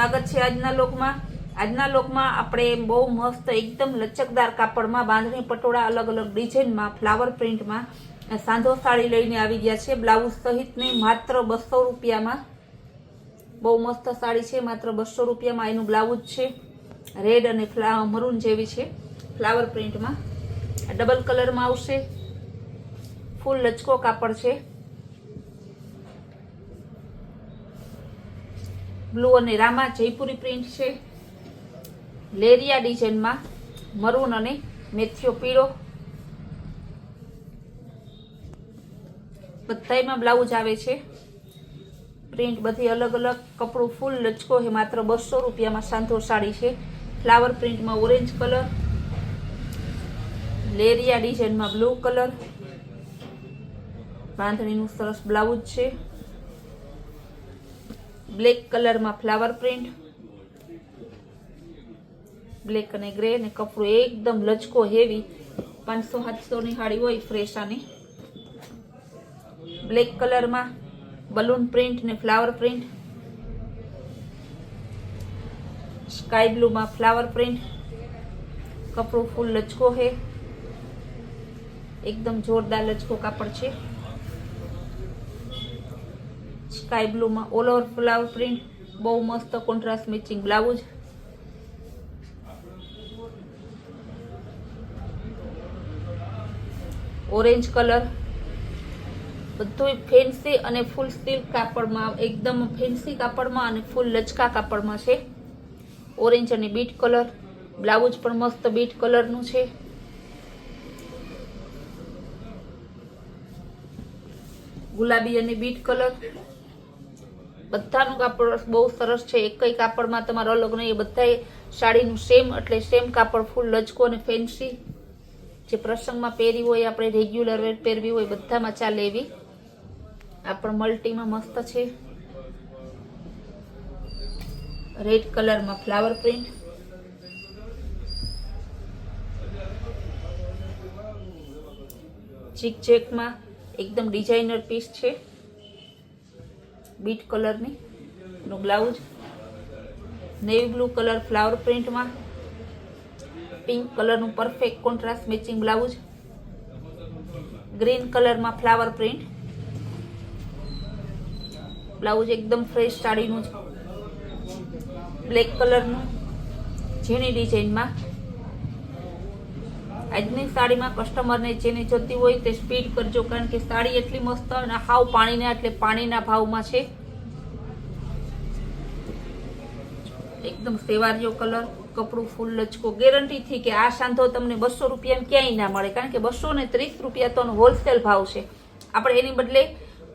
સ્વાગત છે આજના લોકમાં આપણે બહુ મસ્ત એકદમ લચકદાર કાપડમાં બાંધણી પટોળા અલગ અલગ ડિઝાઇનમાં ફ્લાવર પ્રિન્ટમાં સાંધો સાડી લઈને આવી ગયા છે બ્લાઉઝ સહિતની માત્ર 200 રૂપિયામાં। બહુ મસ્ત સાડી છે, માત્ર 200 રૂપિયામાં એનું બ્લાઉઝ છે રેડ અને મરૂન જેવી છે ફ્લાવર પ્રિન્ટમાં। ડબલ કલરમાં આવશે, ફૂલ લચકો કાપડ છે, બ્લુ અને રામા જયપુરી પ્રિન્ટ છે, લેરિયા ડિઝાઇનમાં મરૂન અને મેથિયો પીળો, બધાયમાં બ્લાઉઝ આવે છે। પ્રિન્ટ બધી અલગ અલગ, કપડું ફૂલ લચકો છે, માત્ર 200 રૂપિયામાં સાંધો સાડી છે ફ્લાવર પ્રિન્ટમાં ઓરેન્જ કલર, લેરિયા ડિઝાઇનમાં બ્લુ કલર, બાંધણીનું સરસ બ્લાઉઝ છે, બ્લેક કલરમાં ફ્લાવર પ્રિન્ટ, બ્લેક અને ગ્રે અને કપડું એકદમ લચકો હેવી 500-700 ની સાડી હોય ફ્રેશ આની। બ્લેક કલરમાં બલૂન પ્રિન્ટ ને ફ્લાવર પ્રિન્ટ, સ્કાય બ્લુમાં ફ્લાવર પ્રિન્ટ, કપડું ફૂલ લચકો है, एकदम जोरदार लचको कापड़ છે। स्काय ब्लू में ऑल ओवर फ्लावर प्रिंट, बहु मस्त contrast matching blouse, orange colour, બધું ફેન્સી અને ફૂલ સિલ્ક કાપડમાં, એકદમ ફેન્સી કાપડમાં અને ફૂલ લચકા કાપડમાં છે। ઓરેન્જ અને બીટ કલર, બ્લાઉઝ પણ મસ્ત બીટ કલરનું છે, ગુલાબી અને બીટ કલર, બધાનું કાપડ બહુ સરસ છે। એકય કાપડમાં તમારો અલગ નહીં, બધા સાડીનું સેમ એટલે સેમ કાપડ, ફૂલ લચકો અને ફેન્સી, જે પ્રસંગમાં પહેરી હોય, આપણે રેગ્યુલર વેર પહેરવી હોય બધામાં ચાલે એવી। આ પણ મલ્ટીમાં મસ્ત છે, રેડ કલરમાં ફ્લાવર પ્રિન્ટ, ચીક ચેકમાં एकदम डिजाइनर पीस है, बीट कलर नो blouse, navy blue colour flower print में पिंक कलर नु perfect contrast matching blouse, green colour में फ्लावर प्रिंट, ब्लाउज एकदम फ्रेश साड़ी नु, ब्लेक कलर नु झीणी डिजाइन में। આજની સાડીમાં કસ્ટમરને જેને જોતી હોય તે સ્પીડ કરજો, કારણ કે સાડી એટલી મસ્ત અને હાવ પાણીના એટલે પાણીના ભાવમાં છે। એકદમ સેવારિયો કલર, કપડું ફૂલ લચકો, ગેરંટીથી કે આ સાંધો તમને 200 રૂપિયામાં ક્યાંય ના મળે, કારણ કે 230 રૂપિયા તો હોલસેલ ભાવ છે। આપણે એની બદલે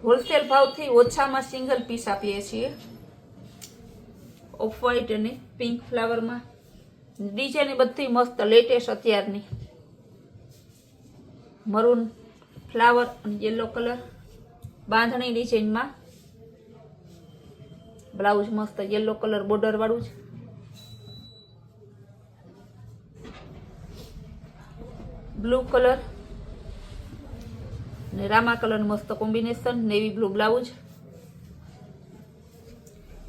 હોલસેલ ભાવથી ઓછામાં સિંગલ પીસ આપીએ છીએ। ઓફ વ્હાઈટ અને પિંક ફ્લાવરમાં ડિઝાઇન બધી મસ્ત લેટેસ્ટ અત્યારની, મરૂન ફ્લાવર અને યેલો કલર, બાંધણી ડિઝાઇનમાં બ્લાઉઝ મસ્ત યેલો કલર બોર્ડર વાળું છે, બ્લુ કલર અને રામા કલર મસ્ત combination, navy blue blouse,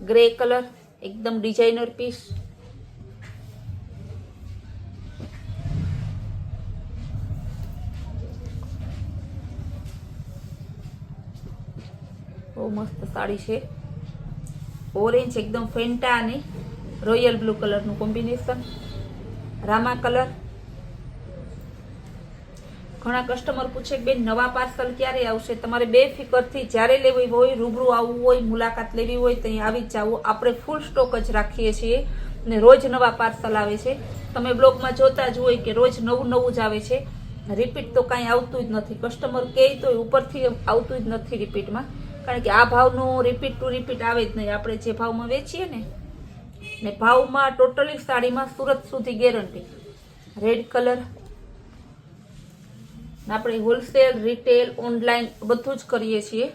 grey colour एकदम डिजाइनर पीस, બહુ મસ્ત સાડી છે। ઓરેન્જ એકદમ ફેન્ટા અને રોયલ બ્લુ કલરનું કોમ્બિનેશન, રામા કલર। ઘણા કસ્ટમર પૂછે બેન નવા પાર્સલ ક્યારે આવશે? તમારે બેફિકરથી જ્યારે લેવી હોય, રૂબરૂ આવવું હોય, મુલાકાત લેવી હોય તો અહીં આવી જ જાઓ। આપણે ફૂલ સ્ટોક જ રાખીએ છીએ ને રોજ નવા પાર્સલ આવે છે। તમે બ્લોગમાં જોતા જ હોય કે રોજ નવું નવું જ આવે છે, રિપીટ તો કાંઈ આવતું જ નથી। કસ્ટમર કહે તો ઉપરથી આવતું જ નથી રિપીટમાં, કારણ કે આ ભાવનું રિપીટ ટુ રિપીટ આવે જ નહીં। આપણે જે ભાવમાં વેચીએ ને ભાવમાં ટોટલી સાડીમાં સુરત સુધી ગેરંટી। રેડ કલર, આપણે હોલસેલ, રિટેલ, ઓનલાઈન બધું જ કરીએ છીએ।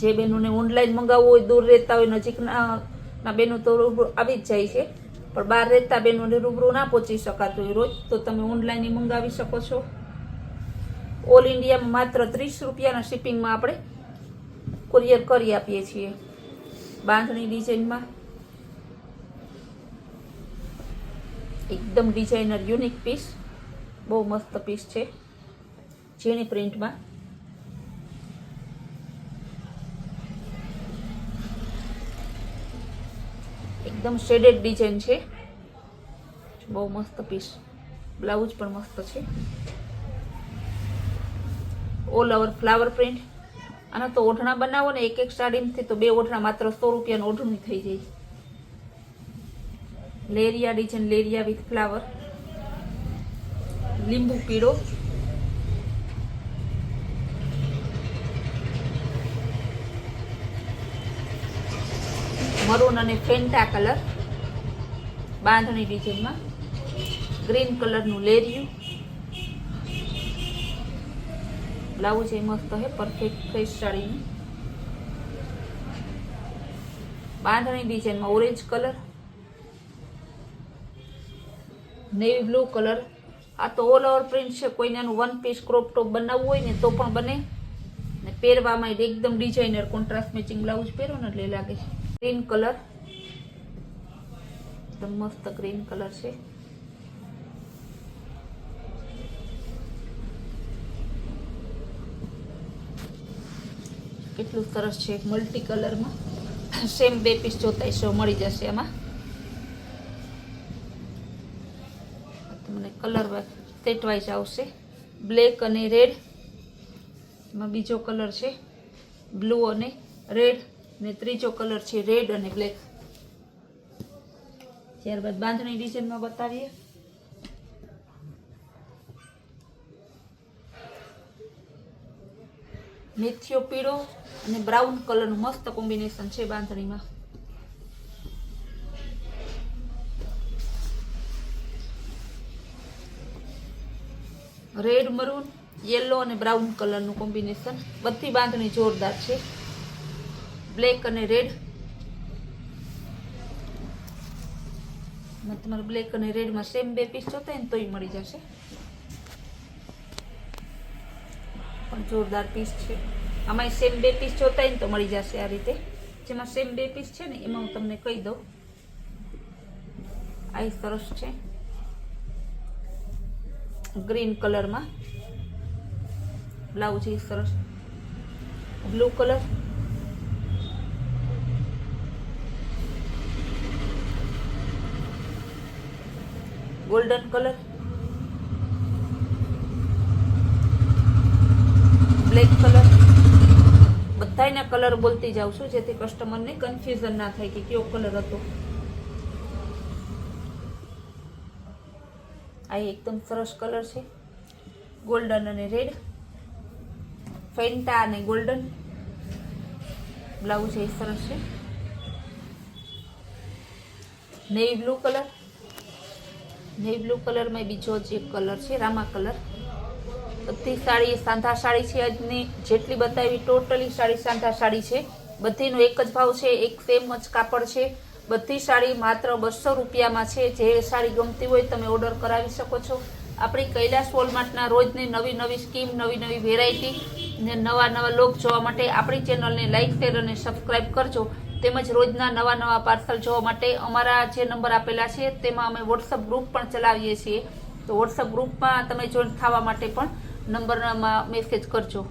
જે બહેનોને ઓનલાઈન મંગાવવું હોય, દૂર રહેતા હોય, નજીકના બહેનો તો રૂબરૂ આવી જ જાય છે, પણ બહાર રહેતા બહેનોને રૂબરૂ ના પહોંચી શકાતું હોય રોજ, તો તમે ઓનલાઈન મંગાવી શકો છો। ઓલ ઇન્ડિયામાં માત્ર 30 રૂપિયાના શિપિંગમાં આપણે કુરિયર કરી આપીએ છીએ। બાંધણી ડિઝાઇનમાં એકદમ ડિઝાઇનર યુનિક પીસ, બહુ મસ્ત પીસ છે, ઝીણી પ્રિન્ટમાં. એકદમ શેડેડ ડિઝાઇન છે, બહુ મસ્ત પીસ. બ્લાઉઝ પણ મસ્ત છે, ઓલ ઓવર ફ્લાવર પ્રિન્ટ. આનો તો ઓઢણા બનાવો ને એક સાડીમાંથી તો 2 ઓઢણા માત્ર 100 રૂપિયાનું ઓઢણું થઈ જાય. લેરિયા ડિઝાઇન, લેરિયા વિથ ફ્લાવર, લીંબુ પીળો, મરૂન અને ફેન્ટા કલર, બાંધણી ડિઝાઇનમાં, ગ્રીન કલરનું લેરિયું. બ્લાઉઝ એ મસ્ત છે, પરફેક્ટ ફ્રેશ સાડીનું. બાંધણી ડિઝાઇનમાં orange colour, navy blue colour. આ તો ઓલ ઓવર પ્રિન્ટ છે. કોઈને આનું વન પીસ ક્રોપ ટોપ બનાવવું હોય ને તો પણ બને, ને પહેરવામાં એકદમ ડિઝાઇનર કોન્ટ્રાસ્ટ મેચિંગ બ્લાઉઝ પહેરો ને એટલે લાગે છે. ગ્રીન કલર, એકદમ મસ્ત ગ્રીન કલર છે. કેટલું સરસ છે, મલ્ટી કલરમાં. સેમ 2 પીસ જોતા હશો, મળી જશે આમાં. તમને કલર સેટ વાઇઝ આવશે. બ્લેક અને રેડ, એમાં બીજો કલર છે બ્લુ અને રેડ, ને ત્રીજો કલર છે રેડ અને બ્લેક. ત્યારબાદ બાંધણી ડિઝાઇનમાં બતાવીએ. મેથીઓ પીળો અને બ્રાઉન કલરનું મસ્ત કોમ્બિનેશન છે બાંધણીમાં. રેડ, મરૂન, યેલો અને બ્રાઉન કલરનું કોમ્બિનેશન. બધી બાંધણી જોરદાર છે. બ્લેક અને રેડ, તમારે બ્લેક અને રેડમાં સેમ 2 પીસ જોતા હોય ને તોય મળી જશે. પણ જોરદાર પીસ છે. આમાં સેમ 2 પીસ જોતા હોય ને તો મળી જશે આ રીતે. જેમાં સેમ 2 પીસ છે ને એમાં હું તમને કહી દઉં. આ સરસ છે, ગ્રીન કલરમાં. બ્લાઉઝ એ સરસ, blue colour, golden colour, black colour. બધાયના કલર બોલતી જાઉં છું જેથી કસ્ટમરને કન્ફ્યુઝન ના થાય કે કયો કલર હતો. આ એકદમ સરસ કલર છે, ગોલ્ડન અને રેડ, ફેન્ટા અને ગોલ્ડન. બ્લાઉઝ એ સરસ છે. Navy blue colour, navy blue કલરમાં બીજો જ એક કલર છે રામા કલર. બધી સાડી સાંધા સાડી છે. આજની જેટલી બતાવી ટોટલી સાડી સાંધા સાડી છે. બધીનો એક જ ભાવ છે, એક સેમ જ કાપડ છે. બધી સાડી માત્ર 200 રૂપિયામાં છે. જે સાડી ગમતી હોય તમે ઓર્ડર કરાવી શકો છો. આપણી કૈલાસ વોલમાર્ટના રોજની નવી નવી સ્કીમ, નવી નવી વેરાયટી ને નવા નવા લોક જોવા માટે આપણી ચેનલને લાઈક, શેર અને સબસ્ક્રાઈબ કરજો. તેમજ રોજના નવા નવા પાર્સલ જોવા માટે અમારા જે નંબર આપેલા છે તેમાં અમે વોટ્સઅપ ગ્રુપ પણ ચલાવીએ છીએ. તો વોટ્સઅપ ગ્રુપમાં તમે જોઈન થવા માટે પણ નંબરમાં મેસેજ કરજો.